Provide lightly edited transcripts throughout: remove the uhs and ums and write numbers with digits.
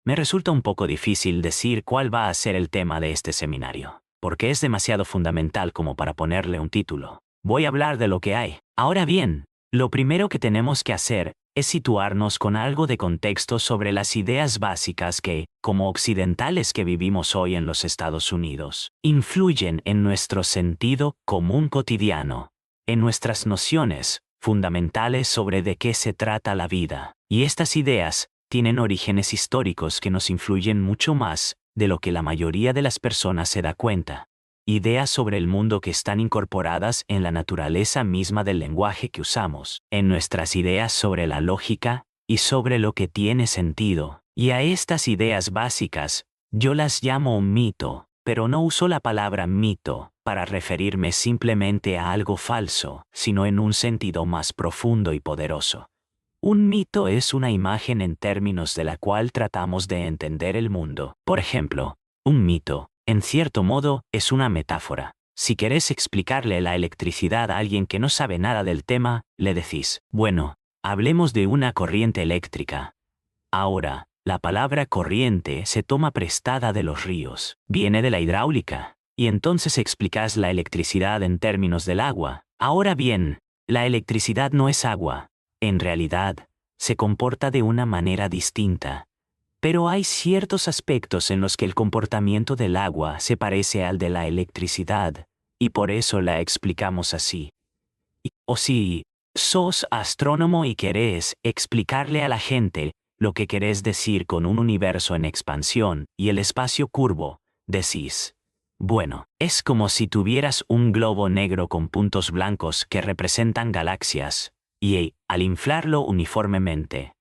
Me resulta un poco difícil decir cuál va a ser el tema de este seminario, porque es demasiado fundamental como para ponerle un título. Voy a hablar de lo que hay. Ahora bien, lo primero que tenemos que hacer es situarnos con algo de contexto sobre las ideas básicas que, como occidentales que vivimos hoy en los Estados Unidos, influyen en nuestro sentido común cotidiano, en nuestras nociones fundamentales sobre de qué se trata la vida. Y estas ideas tienen orígenes históricos que nos influyen mucho más de lo que la mayoría de las personas se da cuenta. Ideas sobre el mundo que están incorporadas en la naturaleza misma del lenguaje que usamos, en nuestras ideas sobre la lógica y sobre lo que tiene sentido. Y a estas ideas básicas, yo las llamo un mito, pero no uso la palabra mito para referirme simplemente a algo falso, sino en un sentido más profundo y poderoso. Un mito es una imagen en términos de la cual tratamos de entender el mundo. Por ejemplo, un mito, en cierto modo, es una metáfora. Si querés explicarle la electricidad a alguien que no sabe nada del tema, le decís, bueno, hablemos de una corriente eléctrica. Ahora, la palabra corriente se toma prestada de los ríos, viene de la hidráulica, y entonces explicás la electricidad en términos del agua. Ahora bien, la electricidad no es agua. En realidad, se comporta de una manera distinta. Pero hay ciertos aspectos en los que el comportamiento del agua se parece al de la electricidad, y por eso la explicamos así. O si sos astrónomo y querés explicarle a la gente lo que querés decir con un universo en expansión y el espacio curvo, decís, bueno, es como si tuvieras un globo negro con puntos blancos que representan galaxias, y, al inflarlo uniformemente,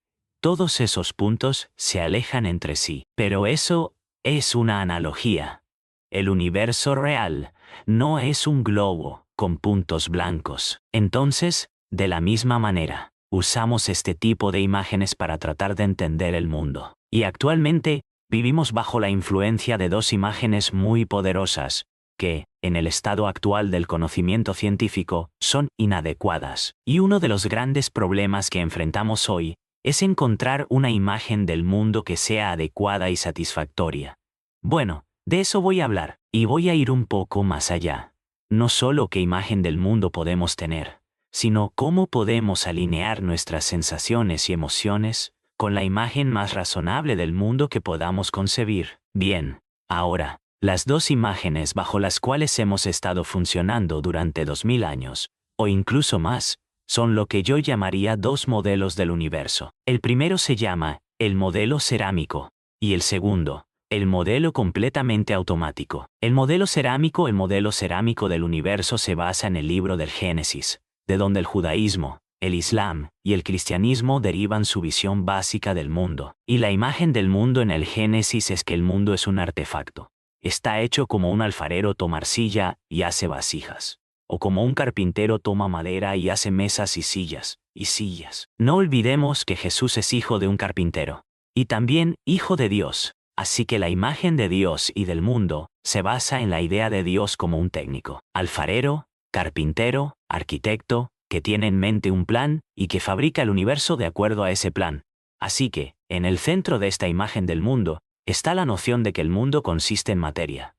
todos esos puntos se alejan entre sí. Pero eso es una analogía. El universo real no es un globo con puntos blancos. Entonces, de la misma manera, usamos este tipo de imágenes para tratar de entender el mundo. Y actualmente, vivimos bajo la influencia de dos imágenes muy poderosas, que, en el estado actual del conocimiento científico, son inadecuadas. Y uno de los grandes problemas que enfrentamos hoy es encontrar una imagen del mundo que sea adecuada y satisfactoria. Bueno, de eso voy a hablar, y voy a ir un poco más allá. No solo qué imagen del mundo podemos tener, sino cómo podemos alinear nuestras sensaciones y emociones con la imagen más razonable del mundo que podamos concebir. Bien, ahora, las dos imágenes bajo las cuales hemos estado funcionando durante 2000 años, o incluso más, son lo que yo llamaría dos modelos del universo. El primero se llama el modelo cerámico, y el segundo, el modelo completamente automático. El modelo cerámico del universo se basa en el libro del Génesis, de donde el judaísmo, el islam y el cristianismo derivan su visión básica del mundo. Y la imagen del mundo en el Génesis es que el mundo es un artefacto. Está hecho como un alfarero toma arcilla y hace vasijas, o como un carpintero toma madera y hace mesas y sillas. No olvidemos que Jesús es hijo de un carpintero, y también hijo de Dios, así que la imagen de Dios y del mundo se basa en la idea de Dios como un técnico, alfarero, carpintero, arquitecto, que tiene en mente un plan y que fabrica el universo de acuerdo a ese plan. Así que, en el centro de esta imagen del mundo, está la noción de que el mundo consiste en materia.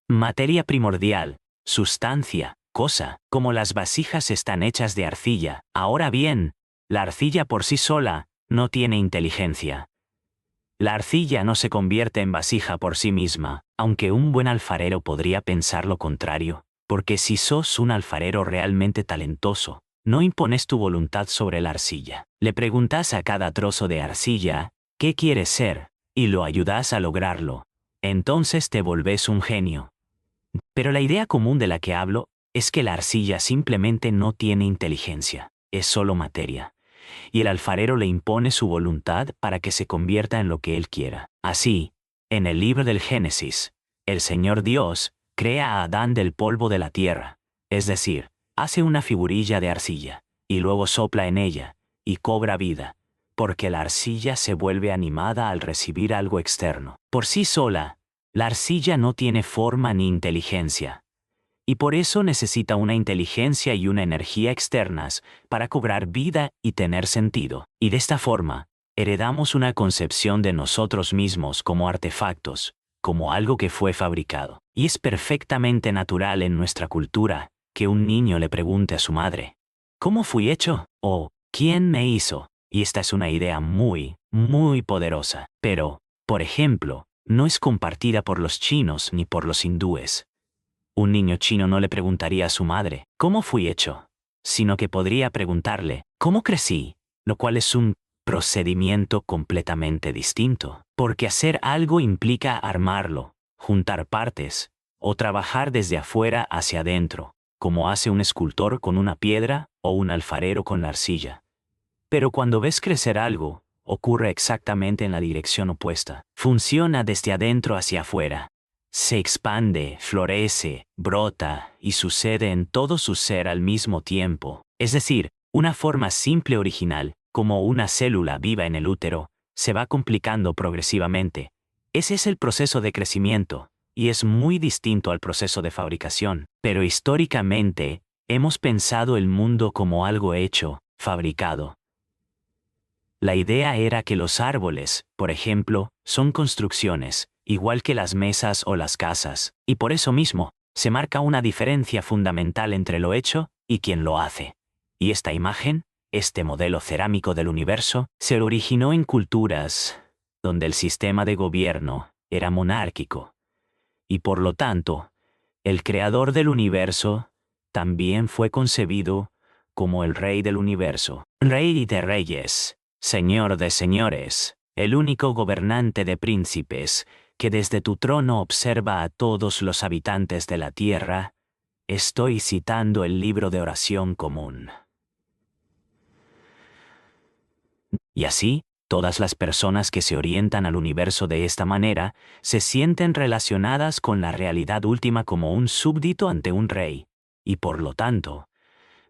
Materia primordial, sustancia, cosa, como las vasijas están hechas de arcilla. Ahora bien, la arcilla por sí sola no tiene inteligencia. La arcilla no se convierte en vasija por sí misma, aunque un buen alfarero podría pensar lo contrario, porque si sos un alfarero realmente talentoso, no impones tu voluntad sobre la arcilla. Le preguntas a cada trozo de arcilla, ¿qué quieres ser? Y lo ayudas a lograrlo. Entonces te volvés un genio. Pero la idea común de la que hablo es que la arcilla simplemente no tiene inteligencia, es solo materia. Y el alfarero le impone su voluntad para que se convierta en lo que él quiera. Así, en el libro del Génesis, el Señor Dios crea a Adán del polvo de la tierra, es decir, hace una figurilla de arcilla, y luego sopla en ella, y cobra vida, porque la arcilla se vuelve animada al recibir algo externo. Por sí sola, la arcilla no tiene forma ni inteligencia, y por eso necesita una inteligencia y una energía externas para cobrar vida y tener sentido. Y de esta forma, Heredamos una concepción de nosotros mismos como artefactos, como algo que fue fabricado. Y es perfectamente natural en nuestra cultura que un niño le pregunte a su madre, ¿cómo fui hecho? O ¿quién me hizo? Y esta es una idea muy, muy poderosa. Pero, por ejemplo, no es compartida por los chinos ni por los hindúes. Un niño chino no le preguntaría a su madre, ¿cómo fui hecho? Sino que podría preguntarle, ¿cómo crecí? Lo cual es un procedimiento completamente distinto, porque hacer algo implica armarlo, juntar partes, o trabajar desde afuera hacia adentro, como hace un escultor con una piedra o un alfarero con la arcilla. Pero cuando ves crecer algo, ocurre exactamente en la dirección opuesta. Funciona desde adentro hacia afuera. Se expande, florece, brota y sucede en todo su ser al mismo tiempo. Es decir, una forma simple original, como una célula viva en el útero, se va complicando progresivamente. Ese es el proceso de crecimiento, y es muy distinto al proceso de fabricación. Pero históricamente, hemos pensado el mundo como algo hecho, fabricado. La idea era que los árboles, por ejemplo, son construcciones, igual que las mesas o las casas, y por eso mismo, se marca una diferencia fundamental entre lo hecho y quien lo hace. Y esta imagen, este modelo cerámico del universo, se originó en culturas donde el sistema de gobierno era monárquico, y por lo tanto, el creador del universo también fue concebido como el rey del universo, rey de reyes, señor de señores, el único gobernante de príncipes, que desde tu trono observa a todos los habitantes de la tierra. Estoy citando el libro de oración común. Y así, todas las personas que se orientan al universo de esta manera se sienten relacionadas con la realidad última como un súbdito ante un rey, y por lo tanto,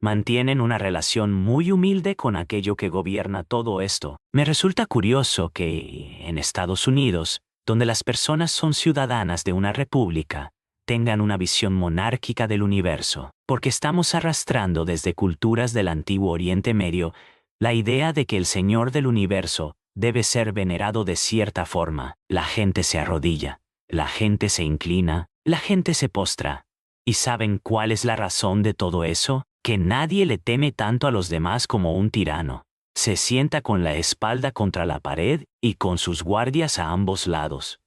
mantienen una relación muy humilde con aquello que gobierna todo esto. Me resulta curioso que, en Estados Unidos, donde las personas son ciudadanas de una república, tengan una visión monárquica del universo, porque estamos arrastrando desde culturas del antiguo Oriente Medio la idea de que el Señor del universo debe ser venerado de cierta forma. La gente se arrodilla, la gente se inclina, la gente se postra. ¿Y saben cuál es la razón de todo eso? Que nadie le teme tanto a los demás como un tirano. Se sienta con la espalda contra la pared y con sus guardias a ambos lados,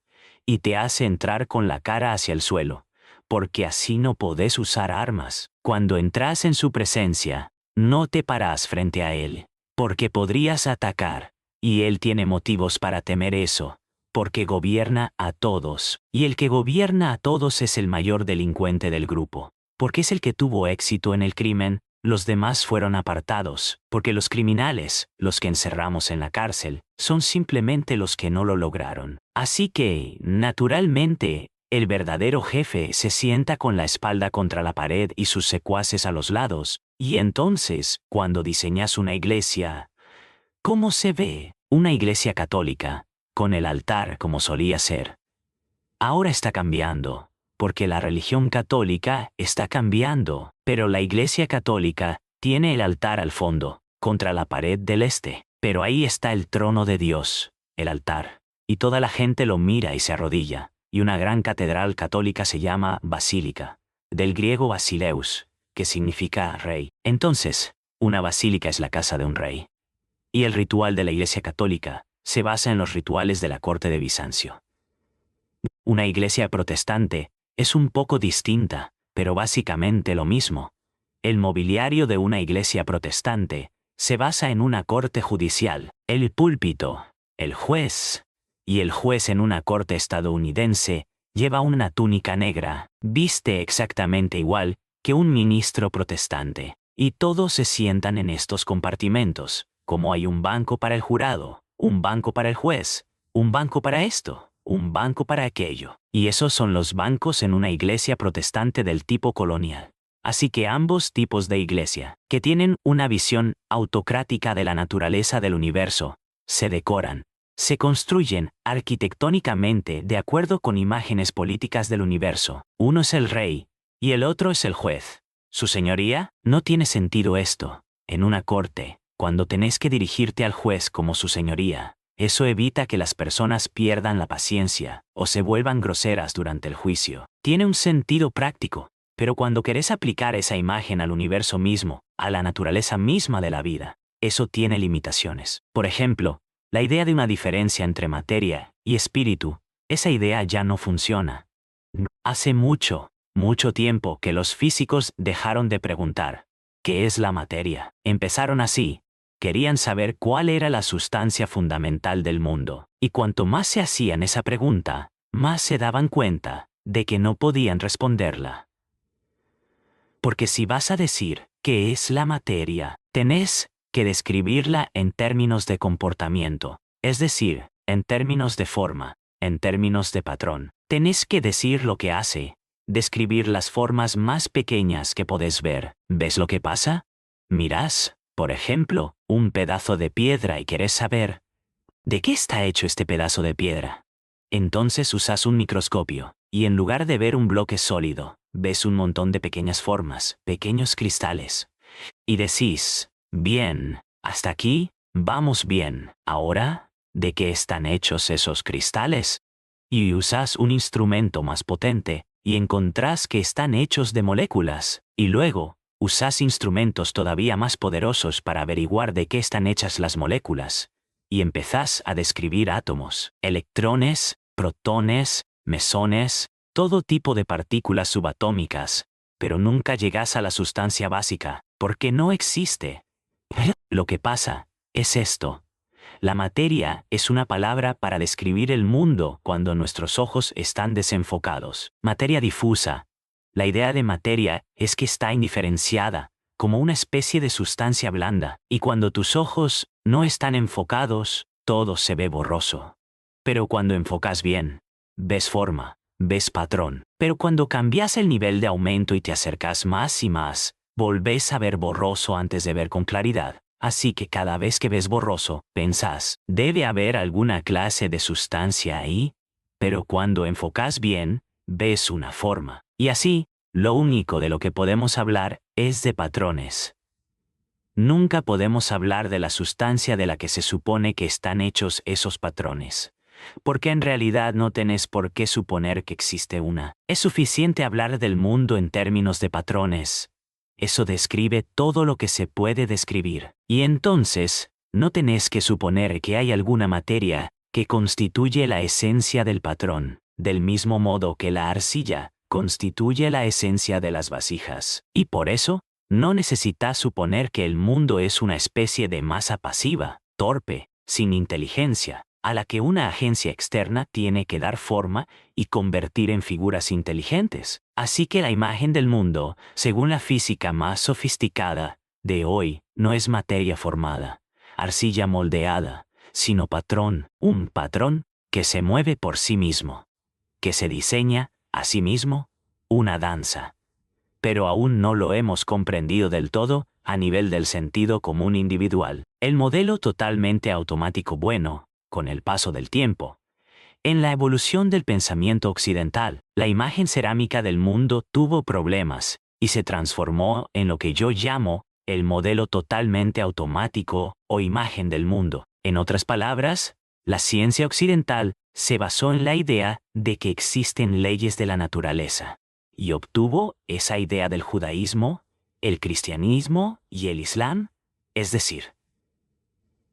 y te hace entrar con la cara hacia el suelo, porque así no podés usar armas. Cuando entras en su presencia, no te parás frente a él, porque podrías atacar, y él tiene motivos para temer eso, porque gobierna a todos, y el que gobierna a todos es el mayor delincuente del grupo. Porque es el que tuvo éxito en el crimen, los demás fueron apartados, porque los criminales, los que encerramos en la cárcel, son simplemente los que no lo lograron. Así que, naturalmente, el verdadero jefe se sienta con la espalda contra la pared y sus secuaces a los lados, y entonces, cuando diseñas una iglesia, ¿cómo se ve? Una iglesia católica, con el altar como solía ser. Ahora está cambiando, porque la religión católica está cambiando, pero la Iglesia Católica tiene el altar al fondo, contra la pared del este, pero ahí está el trono de Dios, el altar, y toda la gente lo mira y se arrodilla, y una gran catedral católica se llama basílica, del griego basileus, que significa rey. Entonces, una basílica es la casa de un rey. Y el ritual de la Iglesia Católica se basa en los rituales de la corte de Bizancio. Una iglesia protestante es un poco distinta, pero básicamente lo mismo. El mobiliario de una iglesia protestante se basa en una corte judicial, el púlpito, el juez, y el juez en una corte estadounidense lleva una túnica negra, viste exactamente igual que un ministro protestante, y todos se sientan en estos compartimentos, como hay un banco para el jurado, un banco para el juez, un banco para esto, un banco para aquello. Y esos son los bancos en una iglesia protestante del tipo colonial. Así que ambos tipos de iglesia, que tienen una visión autocrática de la naturaleza del universo, se decoran, se construyen arquitectónicamente de acuerdo con imágenes políticas del universo. Uno es el rey, y el otro es el juez. Su señoría, no tiene sentido esto. En una corte, cuando tenés que dirigirte al juez como su señoría. Eso evita que las personas pierdan la paciencia o se vuelvan groseras durante el juicio. Tiene un sentido práctico, pero cuando querés aplicar esa imagen al universo mismo, a la naturaleza misma de la vida, eso tiene limitaciones. Por ejemplo, la idea de una diferencia entre materia y espíritu, esa idea ya no funciona. Hace mucho tiempo que los físicos dejaron de preguntar, ¿qué es la materia? Empezaron así. Querían saber cuál era la sustancia fundamental del mundo, y cuanto más se hacían esa pregunta, más se daban cuenta de que no podían responderla. Porque si vas a decir qué es la materia, tenés que describirla en términos de comportamiento, es decir, en términos de forma, en términos de patrón. Tenés que decir lo que hace, describir las formas más pequeñas que podés ver. ¿Ves lo que pasa? Mirás, por ejemplo, un pedazo de piedra y querés saber ¿de qué está hecho este pedazo de piedra? Entonces usas un microscopio, y en lugar de ver un bloque sólido, ves un montón de pequeñas formas, pequeños cristales. Y decís, bien, hasta aquí, vamos bien. Ahora, ¿de qué están hechos esos cristales? Y usas un instrumento más potente, y encontrás que están hechos de moléculas, y luego, usás instrumentos todavía más poderosos para averiguar de qué están hechas las moléculas, y empezás a describir átomos, electrones, protones, mesones, todo tipo de partículas subatómicas, pero nunca llegás a la sustancia básica, porque no existe. Lo que pasa es esto. La materia es una palabra para describir el mundo cuando nuestros ojos están desenfocados. Materia difusa. La idea de materia es que está indiferenciada, como una especie de sustancia blanda, y cuando tus ojos no están enfocados, todo se ve borroso. Pero cuando enfocas bien, ves forma, ves patrón. Pero cuando cambias el nivel de aumento y te acercas más y más, volvés a ver borroso antes de ver con claridad. Así que cada vez que ves borroso, pensás, debe haber alguna clase de sustancia ahí, pero cuando enfocas bien, ves una forma. Y así, lo único de lo que podemos hablar es de patrones. Nunca podemos hablar de la sustancia de la que se supone que están hechos esos patrones, porque en realidad no tenés por qué suponer que existe una. Es suficiente hablar del mundo en términos de patrones. Eso describe todo lo que se puede describir. Y entonces, no tenés que suponer que hay alguna materia que constituye la esencia del patrón, del mismo modo que la arcilla constituye la esencia de las vasijas. Y por eso, no necesitas suponer que el mundo es una especie de masa pasiva, torpe, sin inteligencia, a la que una agencia externa tiene que dar forma y convertir en figuras inteligentes. Así que la imagen del mundo, según la física más sofisticada de hoy, no es materia formada, arcilla moldeada, sino patrón, un patrón que se mueve por sí mismo, que se diseña a sí mismo, una danza. Pero aún no lo hemos comprendido del todo a nivel del sentido común individual. El modelo totalmente automático bueno, con el paso del tiempo. En la evolución del pensamiento occidental, la imagen cerámica del mundo tuvo problemas y se transformó en lo que yo llamo el modelo totalmente automático o imagen del mundo. En otras palabras, la ciencia occidental se basó en la idea de que existen leyes de la naturaleza y obtuvo esa idea del judaísmo, el cristianismo y el islam, es decir,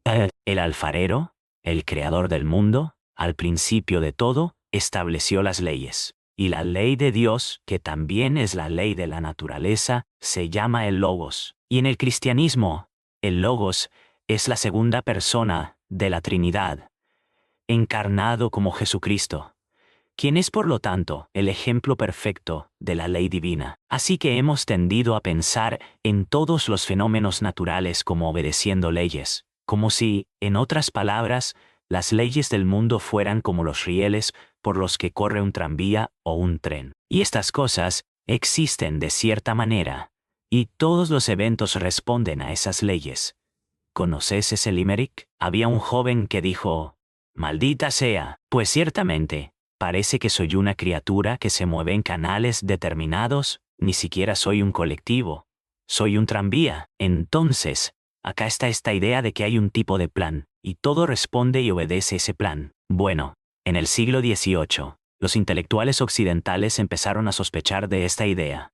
el alfarero, el creador del mundo, al principio de todo, estableció las leyes. Y la ley de Dios, que también es la ley de la naturaleza, se llama el Logos. Y en el cristianismo, el Logos es la segunda persona de la Trinidad, encarnado como Jesucristo, quien es por lo tanto el ejemplo perfecto de la ley divina. Así que hemos tendido a pensar en todos los fenómenos naturales como obedeciendo leyes, como si, en otras palabras, las leyes del mundo fueran como los rieles por los que corre un tranvía o un tren. Y estas cosas existen de cierta manera, y todos los eventos responden a esas leyes. ¿Conoces ese limerick? Había un joven que dijo, «Maldita sea, pues ciertamente, parece que soy una criatura que se mueve en canales determinados, ni siquiera soy un colectivo, soy un tranvía». Entonces, acá está esta idea de que hay un tipo de plan, y todo responde y obedece ese plan. Bueno, en el siglo XVIII, los intelectuales occidentales empezaron a sospechar de esta idea.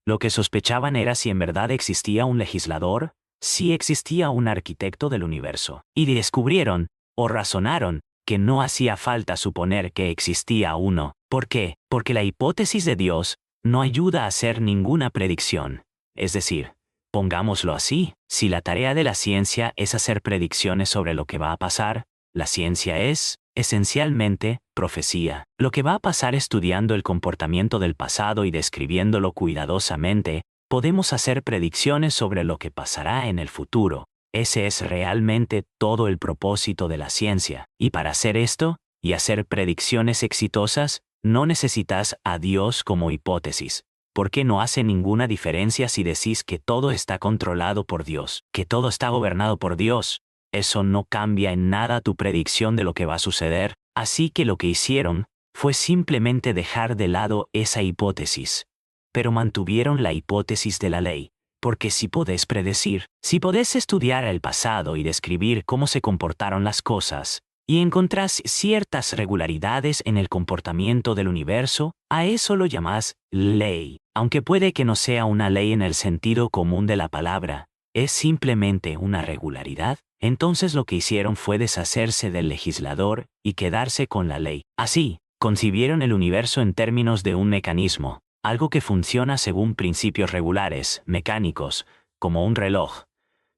Lo que sospechaban era si en verdad existía un legislador, si existía un arquitecto del universo. Y descubrieron, o razonaron, que no hacía falta suponer que existía uno. ¿Por qué? Porque la hipótesis de Dios no ayuda a hacer ninguna predicción. Es decir, pongámoslo así, si la tarea de la ciencia es hacer predicciones sobre lo que va a pasar, la ciencia es, esencialmente, profecía. Lo que va a pasar estudiando el comportamiento del pasado y describiéndolo cuidadosamente, podemos hacer predicciones sobre lo que pasará en el futuro. Ese es realmente todo el propósito de la ciencia. Y para hacer esto, y hacer predicciones exitosas, no necesitas a Dios como hipótesis, porque no hace ninguna diferencia si decís que todo está controlado por Dios, que todo está gobernado por Dios. Eso no cambia en nada tu predicción de lo que va a suceder, así que lo que hicieron fue simplemente dejar de lado esa hipótesis. Pero mantuvieron la hipótesis de la ley, porque si podés predecir, si podés estudiar el pasado y describir cómo se comportaron las cosas, y encontrás ciertas regularidades en el comportamiento del universo, a eso lo llamás ley. Aunque puede que no sea una ley en el sentido común de la palabra, es simplemente una regularidad. Entonces lo que hicieron fue deshacerse del legislador y quedarse con la ley. Así, concibieron el universo en términos de un mecanismo, algo que funciona según principios regulares, mecánicos, como un reloj.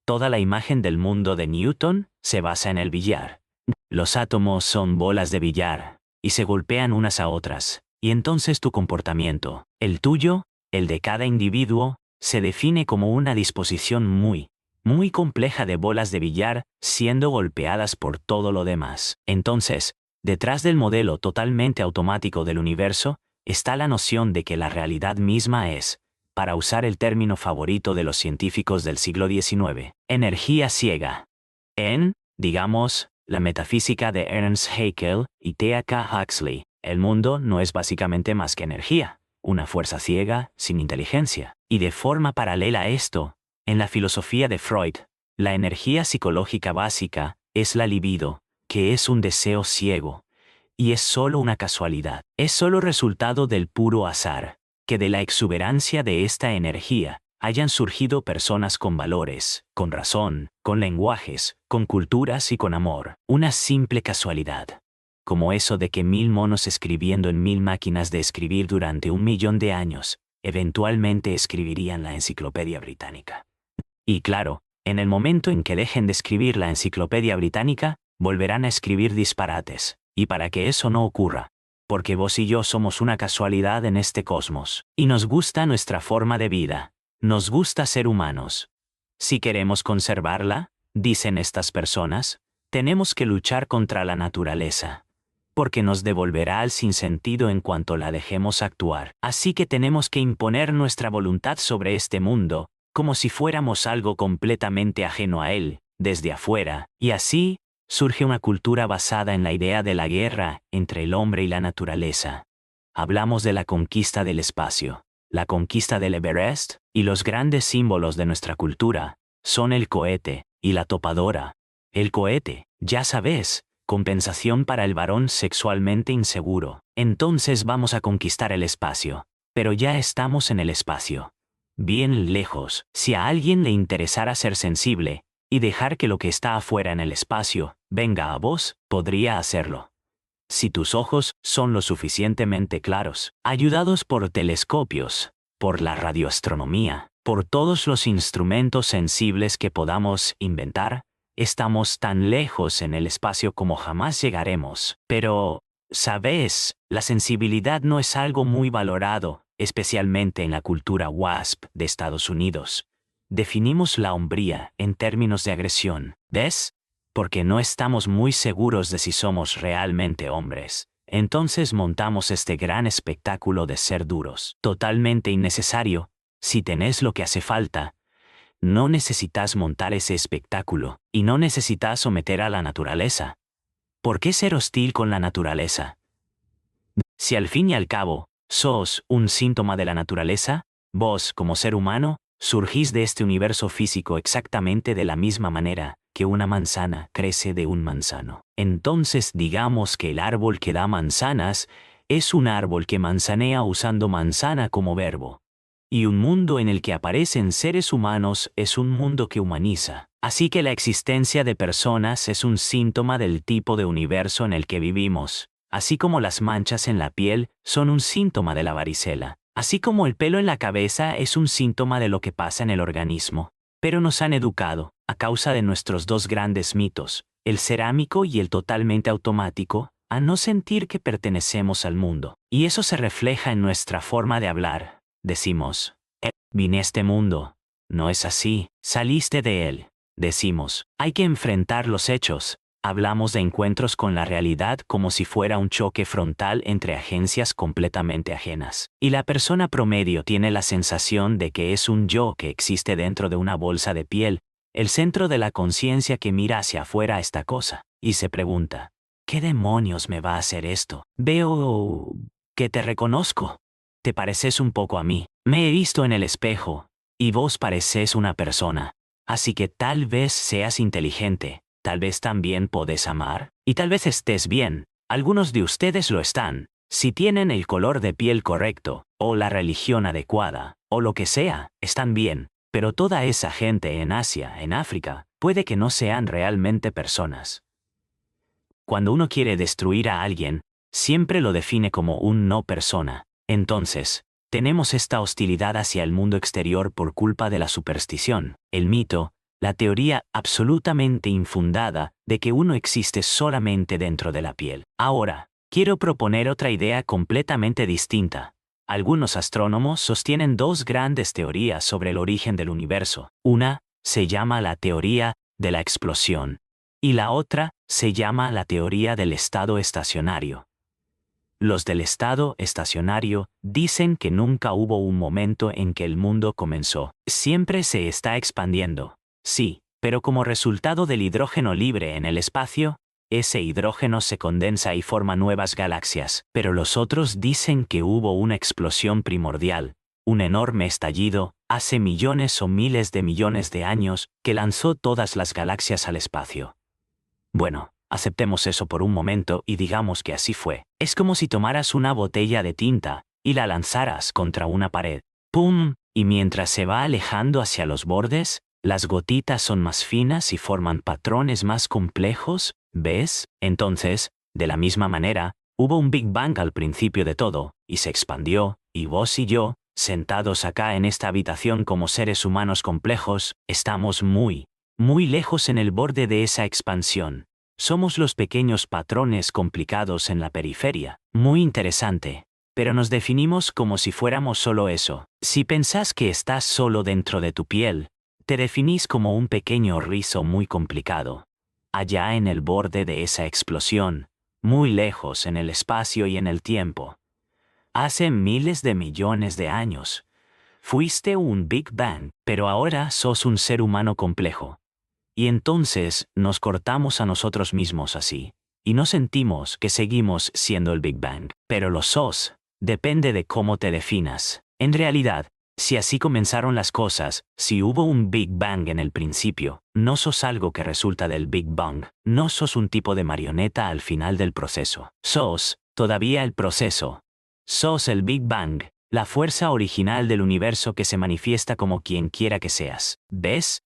Toda la imagen del mundo de Newton se basa en el billar. Los átomos son bolas de billar, y se golpean unas a otras, y entonces tu comportamiento, el tuyo, el de cada individuo, se define como una disposición muy compleja de bolas de billar siendo golpeadas por todo lo demás. Entonces, detrás del modelo totalmente automático del universo, está la noción de que la realidad misma es, para usar el término favorito de los científicos del siglo XIX, energía ciega. En, digamos, la metafísica de Ernst Haeckel y T.A.K. Huxley, el mundo no es básicamente más que energía, una fuerza ciega, sin inteligencia. Y de forma paralela a esto, en la filosofía de Freud, la energía psicológica básica es la libido, que es un deseo ciego, y es solo una casualidad. Es solo resultado del puro azar, que de la exuberancia de esta energía hayan surgido personas con valores, con razón, con lenguajes, con culturas y con amor. Una simple casualidad. Como eso de que 1000 monos escribiendo en 1000 máquinas de escribir durante 1.000.000 de años, eventualmente escribirían la Enciclopedia Británica. Y claro, en el momento en que dejen de escribir la Enciclopedia Británica, volverán a escribir disparates. Y para que eso no ocurra, porque vos y yo somos una casualidad en este cosmos, y nos gusta nuestra forma de vida, nos gusta ser humanos. Si queremos conservarla, dicen estas personas, tenemos que luchar contra la naturaleza, porque nos devolverá al sinsentido en cuanto la dejemos actuar. Así que tenemos que imponer nuestra voluntad sobre este mundo, como si fuéramos algo completamente ajeno a él, desde afuera, y así surge una cultura basada en la idea de la guerra entre el hombre y la naturaleza. Hablamos de la conquista del espacio, la conquista del Everest, y los grandes símbolos de nuestra cultura son el cohete y la topadora. El cohete, ya sabes, compensación para el varón sexualmente inseguro. Entonces vamos a conquistar el espacio, pero ya estamos en el espacio. Bien lejos. Si a alguien le interesara ser sensible, y dejar que lo que está afuera en el espacio venga a vos, podría hacerlo. Si tus ojos son lo suficientemente claros, ayudados por telescopios, por la radioastronomía, por todos los instrumentos sensibles que podamos inventar, estamos tan lejos en el espacio como jamás llegaremos. Pero, ¿sabes? La sensibilidad no es algo muy valorado, especialmente en la cultura WASP de Estados Unidos. Definimos la hombría en términos de agresión, ¿ves? Porque no estamos muy seguros de si somos realmente hombres. Entonces montamos este gran espectáculo de ser duros, totalmente innecesario. Si tenés lo que hace falta, no necesitas montar ese espectáculo, y no necesitas someter a la naturaleza. ¿Por qué ser hostil con la naturaleza? Si al fin y al cabo, sos un síntoma de la naturaleza, vos, como ser humano, surgís de este universo físico exactamente de la misma manera que una manzana crece de un manzano. Entonces digamos que el árbol que da manzanas es un árbol que manzanea usando manzana como verbo. Y un mundo en el que aparecen seres humanos es un mundo que humaniza. Así que la existencia de personas es un síntoma del tipo de universo en el que vivimos, así como las manchas en la piel son un síntoma de la varicela, así como el pelo en la cabeza es un síntoma de lo que pasa en el organismo. Pero nos han educado, a causa de nuestros dos grandes mitos, el cerámico y el totalmente automático, a no sentir que pertenecemos al mundo. Y eso se refleja en nuestra forma de hablar. Decimos, vine a este mundo. No es así, saliste de él. Decimos, hay que enfrentar los hechos. Hablamos de encuentros con la realidad como si fuera un choque frontal entre agencias completamente ajenas. Y la persona promedio tiene la sensación de que es un yo que existe dentro de una bolsa de piel, el centro de la conciencia que mira hacia afuera a esta cosa, y se pregunta, ¿qué demonios me va a hacer esto? Veo que te reconozco. Te pareces un poco a mí. Me he visto en el espejo, y vos pareces una persona. Así que tal vez seas inteligente, tal vez también podés amar, y tal vez estés bien. Algunos de ustedes lo están, si tienen el color de piel correcto, o la religión adecuada, o lo que sea, están bien. Pero toda esa gente en Asia, en África, puede que no sean realmente personas. Cuando uno quiere destruir a alguien, siempre lo define como un no persona. Entonces, tenemos esta hostilidad hacia el mundo exterior por culpa de la superstición, el mito, la teoría absolutamente infundada de que uno existe solamente dentro de la piel. Ahora, quiero proponer otra idea completamente distinta. Algunos astrónomos sostienen dos grandes teorías sobre el origen del universo. Una se llama la teoría de la explosión, y la otra se llama la teoría del estado estacionario. Los del estado estacionario dicen que nunca hubo un momento en que el mundo comenzó. Siempre se está expandiendo. Sí, pero como resultado del hidrógeno libre en el espacio, ese hidrógeno se condensa y forma nuevas galaxias. Pero los otros dicen que hubo una explosión primordial, un enorme estallido, hace millones o miles de millones de años, que lanzó todas las galaxias al espacio. Bueno, aceptemos eso por un momento y digamos que así fue. Es como si tomaras una botella de tinta y la lanzaras contra una pared. ¡Pum! Y mientras se va alejando hacia los bordes, las gotitas son más finas y forman patrones más complejos, ¿ves? Entonces, de la misma manera, hubo un Big Bang al principio de todo, y se expandió, y vos y yo, sentados acá en esta habitación como seres humanos complejos, estamos muy lejos en el borde de esa expansión. Somos los pequeños patrones complicados en la periferia. Muy interesante. Pero nos definimos como si fuéramos solo eso. Si pensás que estás solo dentro de tu piel, te definís como un pequeño rizo muy complicado. Allá en el borde de esa explosión, muy lejos en el espacio y en el tiempo. Hace miles de millones de años. Fuiste un Big Bang, pero ahora sos un ser humano complejo. Y entonces nos cortamos a nosotros mismos así, y no sentimos que seguimos siendo el Big Bang. Pero lo sos, depende de cómo te definas. En realidad, si así comenzaron las cosas, si hubo un Big Bang en el principio, no sos algo que resulta del Big Bang, no sos un tipo de marioneta al final del proceso. Sos, todavía el proceso. Sos el Big Bang, la fuerza original del universo que se manifiesta como quien quiera que seas. ¿Ves?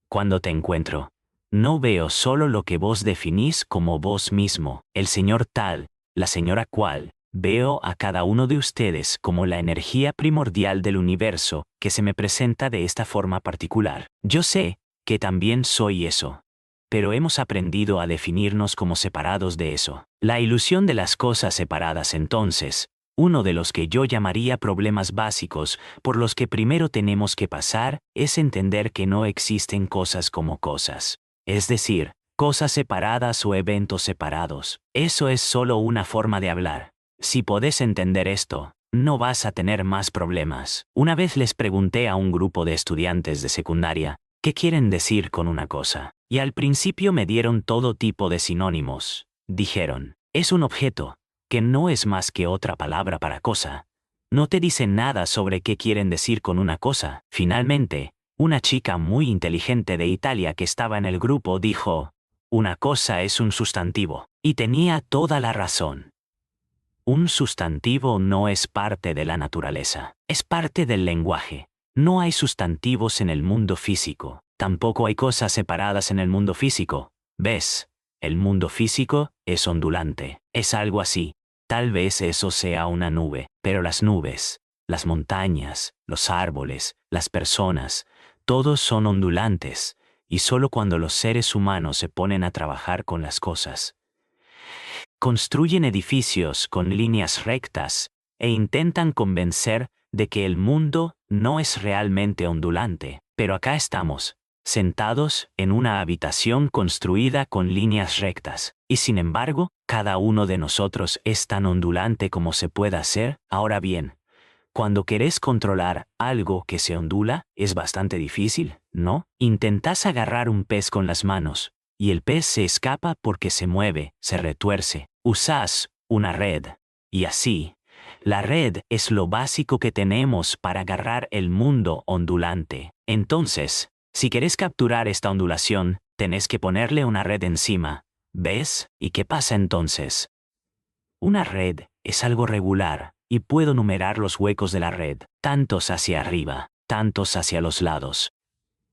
Cuando te encuentro, no veo solo lo que vos definís como vos mismo, el señor tal, la señora cual. Veo a cada uno de ustedes como la energía primordial del universo que se me presenta de esta forma particular. Yo sé que también soy eso. Pero hemos aprendido a definirnos como separados de eso. La ilusión de las cosas separadas entonces, uno de los que yo llamaría problemas básicos por los que primero tenemos que pasar es entender que no existen cosas como cosas. Es decir, cosas separadas o eventos separados. Eso es solo una forma de hablar. Si podés entender esto, no vas a tener más problemas. Una vez les pregunté a un grupo de estudiantes de secundaria, ¿qué quieren decir con una cosa? Y al principio me dieron todo tipo de sinónimos. Dijeron, es un objeto, que no es más que otra palabra para cosa. No te dicen nada sobre qué quieren decir con una cosa. Finalmente, una chica muy inteligente de Italia que estaba en el grupo dijo, una cosa es un sustantivo. Y tenía toda la razón. Un sustantivo no es parte de la naturaleza, es parte del lenguaje. No hay sustantivos en el mundo físico, tampoco hay cosas separadas en el mundo físico. ¿Ves? El mundo físico es ondulante, es algo así. Tal vez eso sea una nube, pero las nubes, las montañas, los árboles, las personas, todos son ondulantes, y solo cuando los seres humanos se ponen a trabajar con las cosas, construyen edificios con líneas rectas e intentan convencer de que el mundo no es realmente ondulante. Pero acá estamos, sentados en una habitación construida con líneas rectas, y sin embargo, cada uno de nosotros es tan ondulante como se pueda hacer. Ahora bien, cuando querés controlar algo que se ondula, es bastante difícil, ¿no? Intentás agarrar un pez con las manos, y el pez se escapa porque se mueve, se retuerce. Usás una red. Y así, la red es lo básico que tenemos para agarrar el mundo ondulante. Entonces, si querés capturar esta ondulación, tenés que ponerle una red encima. ¿Ves? ¿Y qué pasa entonces? Una red es algo regular, y puedo numerar los huecos de la red, tantos hacia arriba, tantos hacia los lados.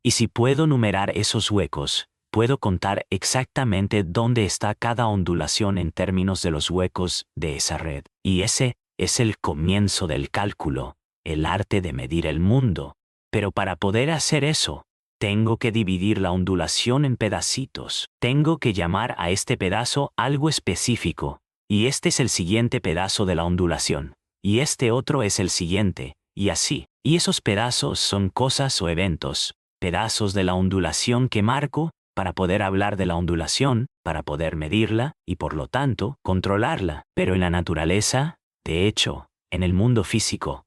Y si puedo numerar esos huecos, puedo contar exactamente dónde está cada ondulación en términos de los huecos de esa red. Y ese es el comienzo del cálculo, el arte de medir el mundo. Pero para poder hacer eso, tengo que dividir la ondulación en pedacitos. Tengo que llamar a este pedazo algo específico. Y este es el siguiente pedazo de la ondulación. Y este otro es el siguiente. Y así. Y esos pedazos son cosas o eventos. Pedazos de la ondulación que marco para poder hablar de la ondulación, para poder medirla y por lo tanto controlarla. Pero en la naturaleza, de hecho, en el mundo físico,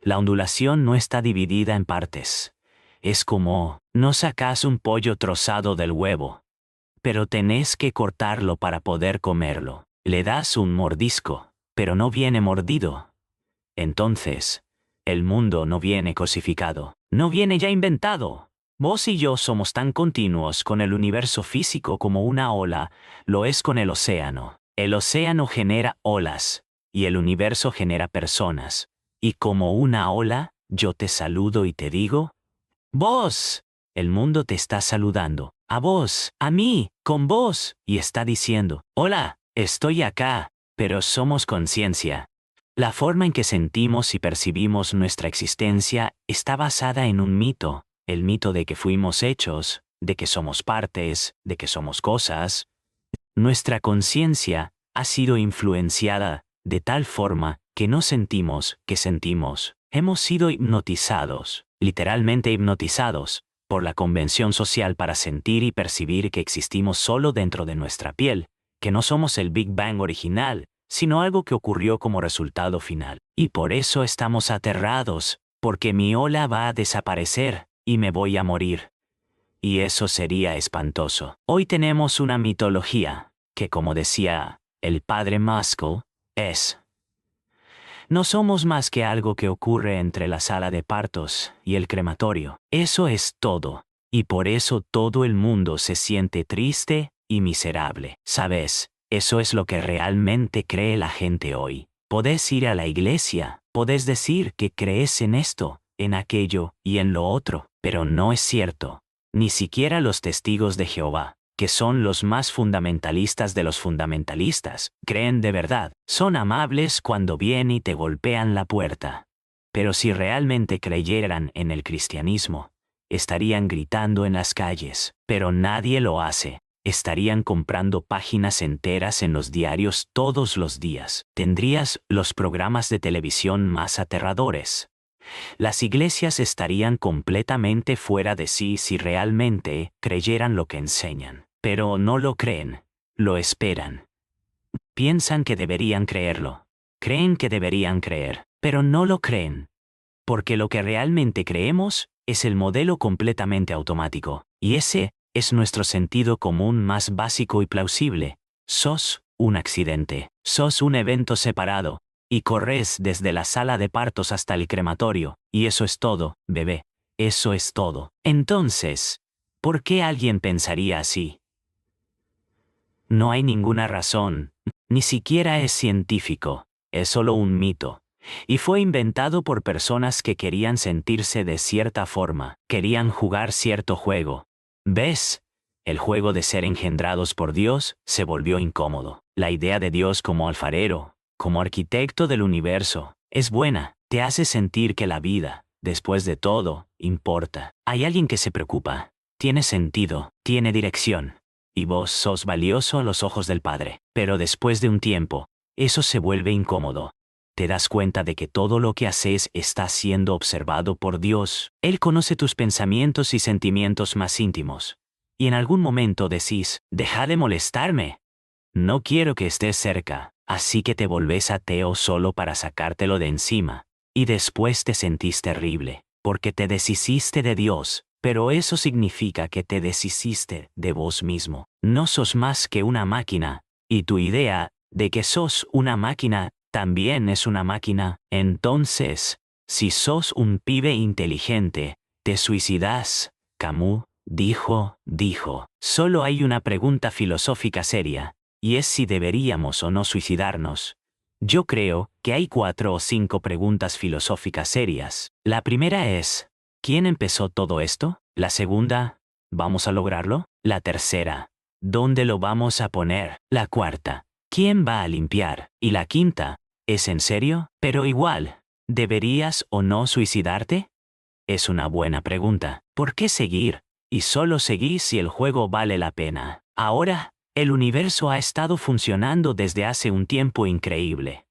la ondulación no está dividida en partes. Es como, no sacás un pollo trozado del huevo, pero tenés que cortarlo para poder comerlo. Le das un mordisco, pero no viene mordido. Entonces, el mundo no viene cosificado, no viene ya inventado. Vos y yo somos tan continuos con el universo físico como una ola lo es con el océano. El océano genera olas, y el universo genera personas. Y como una ola, yo te saludo y te digo, ¡vos! El mundo te está saludando, a vos, a mí, con vos, y está diciendo, ¡hola! Estoy acá, pero somos conciencia. La forma en que sentimos y percibimos nuestra existencia está basada en un mito, el mito de que fuimos hechos, de que somos partes, de que somos cosas. Nuestra conciencia ha sido influenciada de tal forma que no sentimos que sentimos. Hemos sido hipnotizados, literalmente hipnotizados, por la convención social para sentir y percibir que existimos solo dentro de nuestra piel, que no somos el Big Bang original, sino algo que ocurrió como resultado final. Y por eso estamos aterrados, porque mi ola va a desaparecer, y me voy a morir. Y eso sería espantoso. Hoy tenemos una mitología, que como decía el padre Maskell, no somos más que algo que ocurre entre la sala de partos y el crematorio. Eso es todo. Y por eso todo el mundo se siente triste y miserable. ¿Sabes? Eso es lo que realmente cree la gente hoy. Podés ir a la iglesia, podés decir que crees en esto, en aquello y en lo otro, pero no es cierto. Ni siquiera los testigos de Jehová, que son los más fundamentalistas de los fundamentalistas, creen de verdad. Son amables cuando vienen y te golpean la puerta. Pero si realmente creyeran en el cristianismo, estarían gritando en las calles, pero nadie lo hace. Estarían comprando páginas enteras en los diarios todos los días. Tendrías los programas de televisión más aterradores. Las iglesias estarían completamente fuera de sí si realmente creyeran lo que enseñan. Pero no lo creen, lo esperan. Piensan que deberían creerlo. Creen que deberían creer, pero no lo creen. Porque lo que realmente creemos es el modelo completamente automático. Y ese es nuestro sentido común más básico y plausible. Sos un accidente. Sos un evento separado. y corres desde la sala de partos hasta el crematorio, y eso es todo, bebé. Eso es todo. Entonces, ¿por qué alguien pensaría así? No hay ninguna razón, ni siquiera es científico, es solo un mito. Y fue inventado por personas que querían sentirse de cierta forma, querían jugar cierto juego. ¿Ves? El juego de ser engendrados por Dios se volvió incómodo. La idea de Dios como alfarero, como arquitecto del universo, es buena, te hace sentir que la vida, después de todo, importa. Hay alguien que se preocupa, tiene sentido, tiene dirección. Y vos sos valioso a los ojos del Padre. Pero después de un tiempo, eso se vuelve incómodo. Te das cuenta de que todo lo que haces está siendo observado por Dios. Él conoce tus pensamientos y sentimientos más íntimos. Y en algún momento decís, deja de molestarme. No quiero que estés cerca, así que te volvés ateo solo para sacártelo de encima. Y después te sentís terrible, porque te deshiciste de Dios. Pero eso significa que te deshiciste de vos mismo. No sos más que una máquina, y tu idea de que sos una máquina también es una máquina. Entonces, si sos un pibe inteligente, te suicidas. Camus dijo. Solo hay una pregunta filosófica seria, y es si deberíamos o no suicidarnos. Yo creo que hay 4 o 5 preguntas filosóficas serias. La primera es, ¿quién empezó todo esto? La segunda, ¿vamos a lograrlo? La tercera, ¿dónde lo vamos a poner? La cuarta, ¿quién va a limpiar? Y la quinta, ¿es en serio? Pero igual, ¿deberías o no suicidarte? Es una buena pregunta. ¿Por qué seguir? Y solo seguir si el juego vale la pena. Ahora, el universo ha estado funcionando desde hace un tiempo increíble.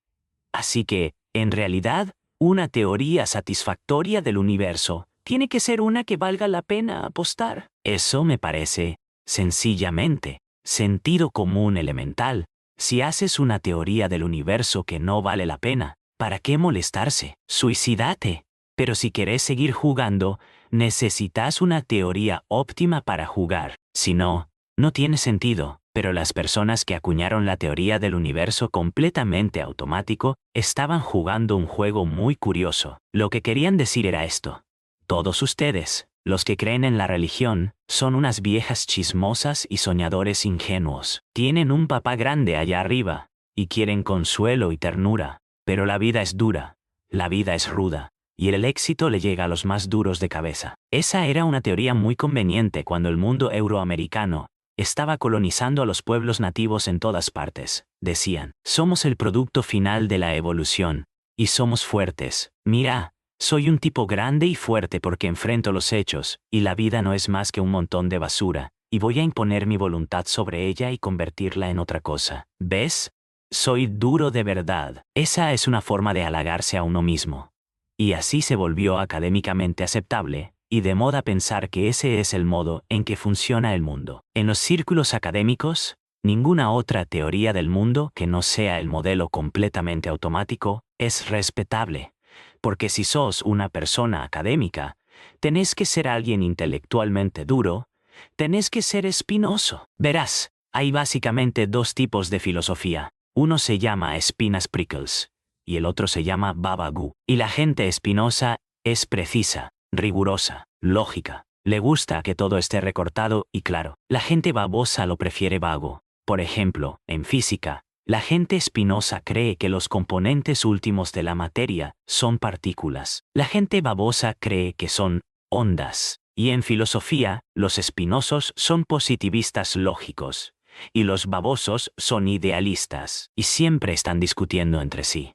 Así que, en realidad, una teoría satisfactoria del universo tiene que ser una que valga la pena apostar. Eso me parece, sencillamente, sentido común elemental. Si haces una teoría del universo que no vale la pena, ¿para qué molestarse? Suicídate. Pero si querés seguir jugando, necesitas una teoría óptima para jugar. Si no, no tiene sentido. Pero las personas que acuñaron la teoría del universo completamente automático estaban jugando un juego muy curioso. Lo que querían decir era esto. Todos ustedes, los que creen en la religión, son unas viejas chismosas y soñadores ingenuos. Tienen un papá grande allá arriba, y quieren consuelo y ternura. Pero la vida es dura, la vida es ruda, y el éxito le llega a los más duros de cabeza. Esa era una teoría muy conveniente cuando el mundo euroamericano estaba colonizando a los pueblos nativos en todas partes. Decían, somos el producto final de la evolución, y somos fuertes. Mira, soy un tipo grande y fuerte porque enfrento los hechos, y la vida no es más que un montón de basura, y voy a imponer mi voluntad sobre ella y convertirla en otra cosa. ¿Ves? Soy duro de verdad. Esa es una forma de halagarse a uno mismo. Y así se volvió académicamente aceptable, y de moda pensar que ese es el modo en que funciona el mundo. En los círculos académicos, ninguna otra teoría del mundo que no sea el modelo completamente automático es respetable. Porque si sos una persona académica, tenés que ser alguien intelectualmente duro, tenés que ser espinoso. Verás, hay básicamente 2 tipos de filosofía. Uno se llama Espinas Prickles, y el otro se llama Baba Goo. Y la gente espinosa es precisa, rigurosa, lógica. Le gusta que todo esté recortado y claro. La gente babosa lo prefiere vago. Por ejemplo, en física, la gente espinosa cree que los componentes últimos de la materia son partículas. La gente babosa cree que son ondas. Y en filosofía, los espinosos son positivistas lógicos, y los babosos son idealistas, y siempre están discutiendo entre sí.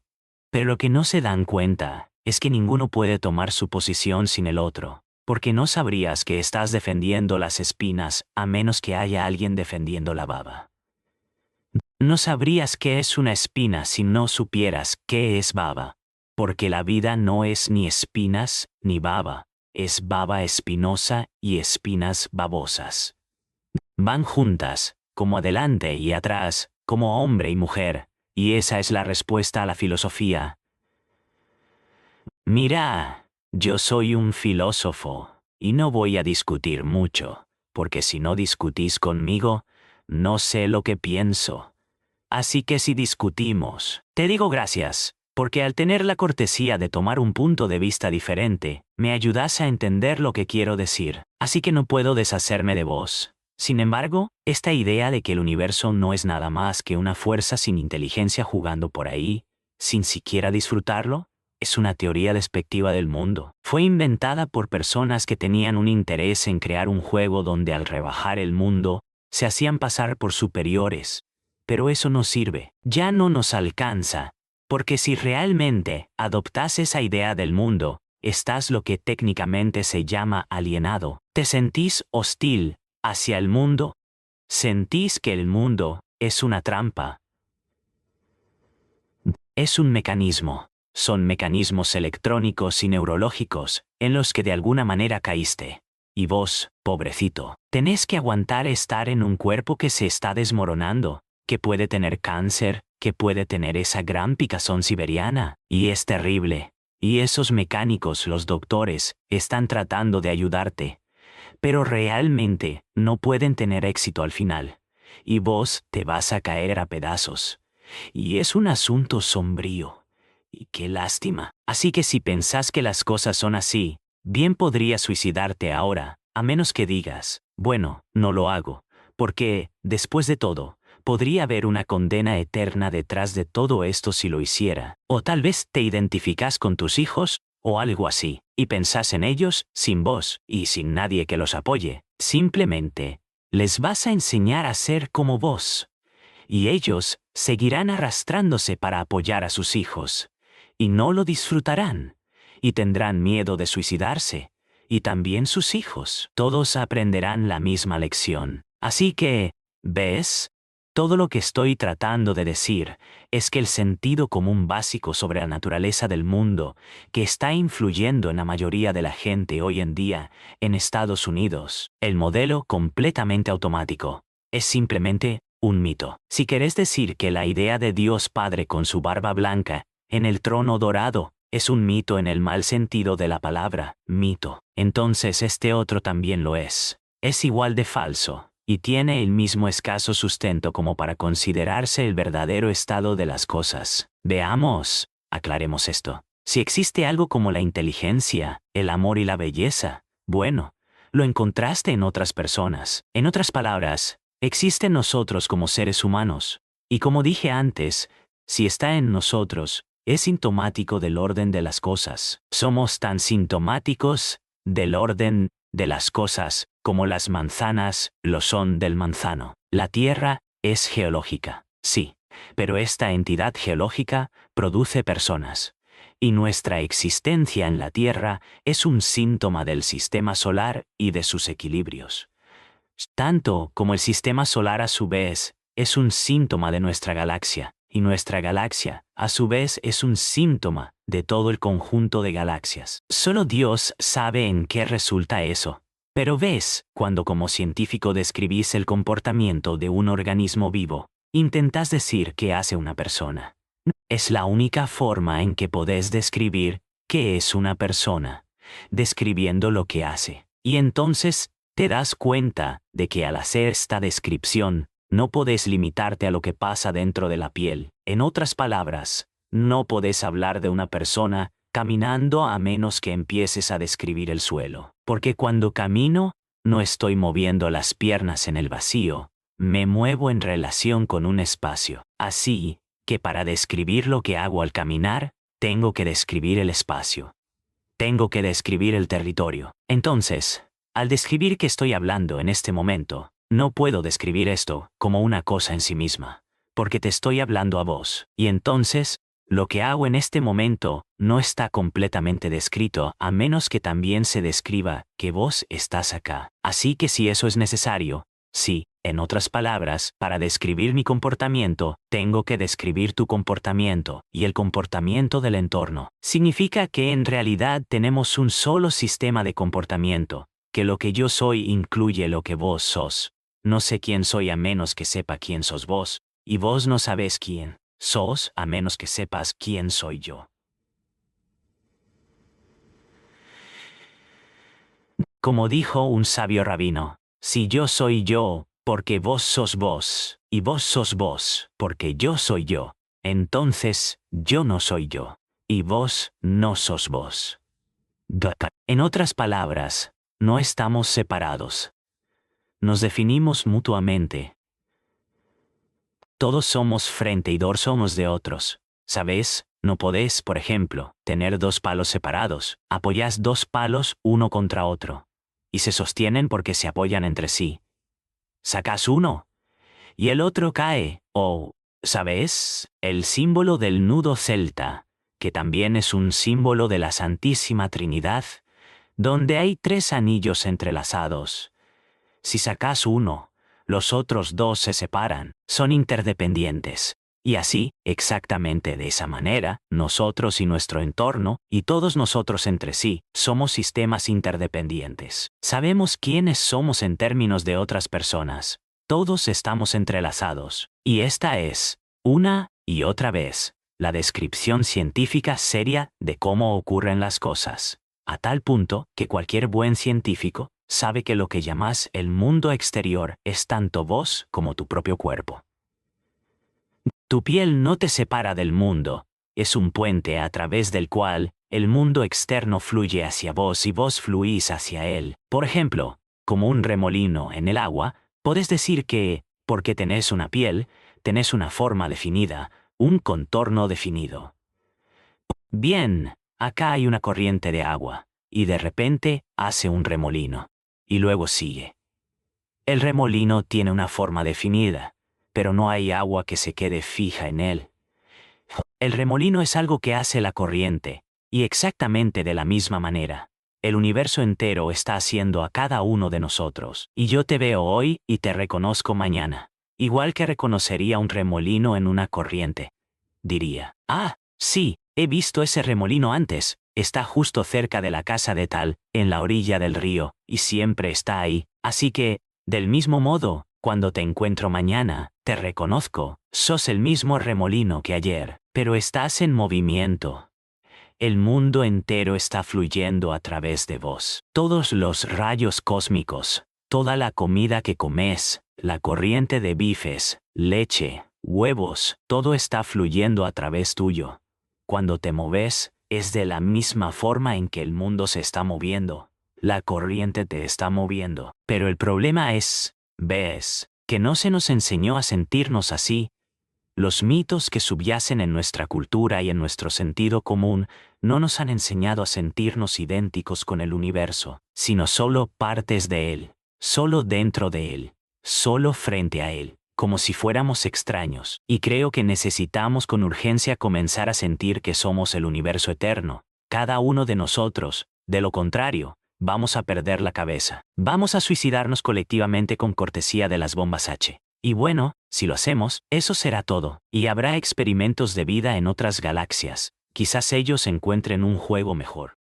Pero lo que no se dan cuenta es que ninguno puede tomar su posición sin el otro, porque no sabrías que estás defendiendo las espinas a menos que haya alguien defendiendo la baba. No sabrías qué es una espina si no supieras qué es baba, porque la vida no es ni espinas ni baba, es baba espinosa y espinas babosas. Van juntas, como adelante y atrás, como hombre y mujer, y esa es la respuesta a la filosofía. Mira, yo soy un filósofo, y no voy a discutir mucho, porque si no discutís conmigo, no sé lo que pienso. Así que si discutimos, te digo gracias, porque al tener la cortesía de tomar un punto de vista diferente, me ayudas a entender lo que quiero decir, así que no puedo deshacerme de vos. Sin embargo, esta idea de que el universo no es nada más que una fuerza sin inteligencia jugando por ahí, sin siquiera disfrutarlo, es una teoría despectiva del mundo. Fue inventada por personas que tenían un interés en crear un juego donde al rebajar el mundo, se hacían pasar por superiores. Pero eso no sirve, ya no nos alcanza, porque si realmente adoptas esa idea del mundo, estás lo que técnicamente se llama alienado. Te sentís hostil hacia el mundo. Sentís que el mundo es una trampa. Es un mecanismo. Son mecanismos electrónicos y neurológicos en los que de alguna manera caíste. Y vos, pobrecito, tenés que aguantar estar en un cuerpo que se está desmoronando, que puede tener cáncer, que puede tener esa gran picazón siberiana, y es terrible. Y esos mecánicos, los doctores, están tratando de ayudarte, pero realmente no pueden tener éxito al final. Y vos te vas a caer a pedazos. Y es un asunto sombrío. Y qué lástima. Así que si pensás que las cosas son así, bien podrías suicidarte ahora, a menos que digas, bueno, no lo hago, porque, después de todo, podría haber una condena eterna detrás de todo esto si lo hiciera. O tal vez te identificás con tus hijos, o algo así, y pensás en ellos, sin vos, y sin nadie que los apoye. Simplemente, les vas a enseñar a ser como vos. Y ellos seguirán arrastrándose para apoyar a sus hijos. Y no lo disfrutarán, y tendrán miedo de suicidarse, y también sus hijos. Todos aprenderán la misma lección. Así que, ¿ves? Todo lo que estoy tratando de decir es que el sentido común básico sobre la naturaleza del mundo, que está influyendo en la mayoría de la gente hoy en día en Estados Unidos, el modelo completamente automático, es simplemente un mito. Si querés decir que la idea de Dios Padre con su barba blanca, en el trono dorado, es un mito en el mal sentido de la palabra, mito, entonces este otro también lo es. Es igual de falso, y tiene el mismo escaso sustento como para considerarse el verdadero estado de las cosas. Veamos, aclaremos esto. Si existe algo como la inteligencia, el amor y la belleza, bueno, lo encontraste en otras personas. En otras palabras, existe en nosotros como seres humanos. Y como dije antes, si está en nosotros, es sintomático del orden de las cosas. Somos tan sintomáticos del orden de las cosas como las manzanas lo son del manzano. La Tierra es geológica, sí, pero esta entidad geológica produce personas. Y nuestra existencia en la Tierra es un síntoma del sistema solar y de sus equilibrios. Tanto como el sistema solar a su vez es un síntoma de nuestra galaxia. Y nuestra galaxia, a su vez, es un síntoma de todo el conjunto de galaxias. Solo Dios sabe en qué resulta eso. Pero ves, cuando como científico describís el comportamiento de un organismo vivo, intentás decir qué hace una persona. Es la única forma en que podés describir qué es una persona, describiendo lo que hace. Y entonces, te das cuenta de que al hacer esta descripción, no podés limitarte a lo que pasa dentro de la piel. En otras palabras, no podés hablar de una persona caminando a menos que empieces a describir el suelo. Porque cuando camino, no estoy moviendo las piernas en el vacío, me muevo en relación con un espacio. Así que para describir lo que hago al caminar, tengo que describir el espacio. Tengo que describir el territorio. Entonces, al describir que estoy hablando en este momento, no puedo describir esto como una cosa en sí misma, porque te estoy hablando a vos. Y entonces, lo que hago en este momento no está completamente descrito a menos que también se describa que vos estás acá. Así que si eso es necesario, sí, en otras palabras, para describir mi comportamiento, tengo que describir tu comportamiento y el comportamiento del entorno. Significa que en realidad tenemos un solo sistema de comportamiento, que lo que yo soy incluye lo que vos sos. No sé quién soy a menos que sepa quién sos vos, y vos no sabés quién sos a menos que sepas quién soy yo. Como dijo un sabio rabino, si yo soy yo, porque vos sos vos, y vos sos vos, porque yo soy yo, entonces yo no soy yo, y vos no sos vos. En otras palabras, no estamos separados. Nos definimos mutuamente. Todos somos frente y dorso unos de otros. ¿Sabes? No podés, por ejemplo, tener dos palos separados. Apoyás dos palos uno contra otro. Y se sostienen porque se apoyan entre sí. Sacás uno y el otro cae. O, ¿sabes? El símbolo del nudo celta, que también es un símbolo de la Santísima Trinidad, donde hay tres anillos entrelazados. Si sacás uno, los otros dos se separan, son interdependientes. Y así, exactamente de esa manera, nosotros y nuestro entorno, y todos nosotros entre sí, somos sistemas interdependientes. Sabemos quiénes somos en términos de otras personas. Todos estamos entrelazados. Y esta es, una y otra vez, la descripción científica seria de cómo ocurren las cosas. A tal punto que cualquier buen científico sabe que lo que llamas el mundo exterior es tanto vos como tu propio cuerpo. Tu piel no te separa del mundo, es un puente a través del cual el mundo externo fluye hacia vos y vos fluís hacia él. Por ejemplo, como un remolino en el agua, podés decir que, porque tenés una piel, tenés una forma definida, un contorno definido. Bien, acá hay una corriente de agua, y de repente hace un remolino, y luego sigue. El remolino tiene una forma definida, pero no hay agua que se quede fija en él. El remolino es algo que hace la corriente, y exactamente de la misma manera. El universo entero está haciendo a cada uno de nosotros, y yo te veo hoy y te reconozco mañana, igual que reconocería un remolino en una corriente. Diría, ah, sí, he visto ese remolino antes, está justo cerca de la casa de tal, en la orilla del río, y siempre está ahí, así que, del mismo modo, cuando te encuentro mañana, te reconozco, sos el mismo remolino que ayer, pero estás en movimiento. El mundo entero está fluyendo a través de vos. Todos los rayos cósmicos, toda la comida que comes, la corriente de bifes, leche, huevos, todo está fluyendo a través tuyo. Cuando te moves, es de la misma forma en que el mundo se está moviendo. La corriente te está moviendo. Pero el problema es, ves, que no se nos enseñó a sentirnos así. Los mitos que subyacen en nuestra cultura y en nuestro sentido común no nos han enseñado a sentirnos idénticos con el universo, sino solo partes de él, solo dentro de él, solo frente a él, como si fuéramos extraños. Y creo que necesitamos con urgencia comenzar a sentir que somos el universo eterno, cada uno de nosotros. De lo contrario, vamos a perder la cabeza. Vamos a suicidarnos colectivamente con cortesía de las bombas H. Y bueno, si lo hacemos, eso será todo. Y habrá experimentos de vida en otras galaxias. Quizás ellos encuentren un juego mejor.